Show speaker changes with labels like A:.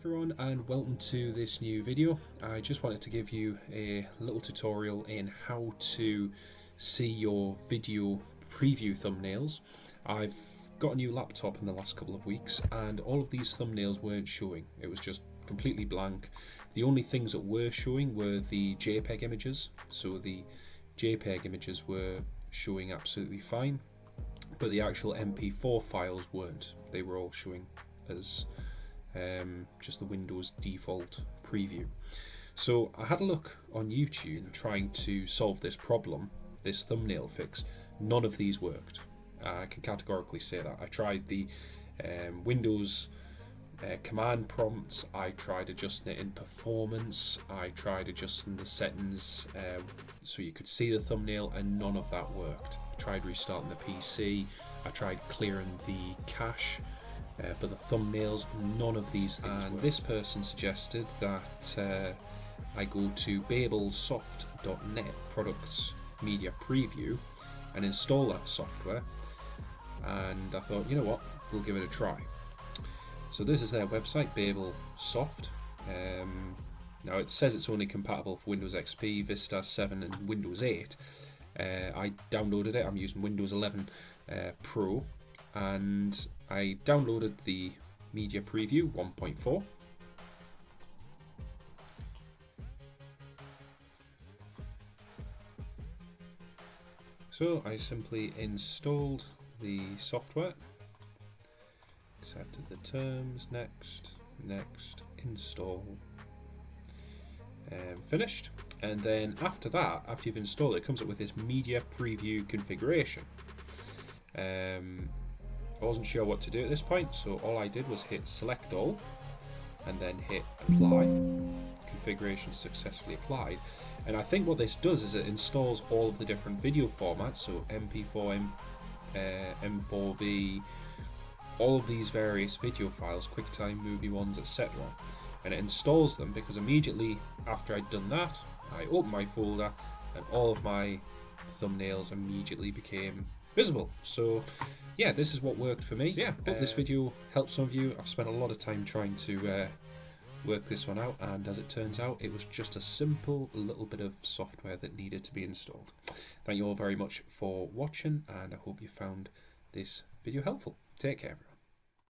A: everyone, and welcome to this new video. I just wanted to give you a little tutorial in how to see your video preview thumbnails. I've got a new laptop in the last couple of weeks and all of these thumbnails weren't showing. It was just completely blank. The only things that were showing were the JPEG images. So the JPEG images were showing absolutely fine, but the actual MP4 files weren't. They were all showing as just the Windows default preview. So I had a look on YouTube trying to solve this problem, this thumbnail fix. None of these worked. I can categorically say that. I tried the Windows command prompts, I tried adjusting it in performance, I tried adjusting the settings so you could see the thumbnail, and none of that worked. I tried restarting the PC, I tried clearing the cache for the thumbnails. None of these things work. This person suggested that I go to Babelsoft.net products media preview and install that software, and I thought, you know what, we'll give it a try. So this is their website, Babelsoft. Now it says it's only compatible for Windows XP, Vista 7 and Windows 8. I downloaded it. I'm using Windows 11 Pro, and I downloaded the media preview 1.4. So I simply installed the software, accepted the terms, next, install, finished. And then after that, after you've installed it, it comes up with this media preview configuration. I wasn't sure what to do at this point, so all I did was hit select all and then hit apply. Configuration successfully applied. And I think what this does is it installs all of the different video formats, so MP4, M4V, all of these various video files, QuickTime movie ones, etc. And it installs them because immediately after I'd done that, I opened my folder and all of my thumbnails immediately became visible. So yeah, this is what worked for me. Yeah, hope this video helped some of you. I've spent a lot of time trying to work this one out, and as it turns out, it was just a simple little bit of software that needed to be installed. Thank you all very much for watching, and I hope you found this video helpful. Take care, everyone.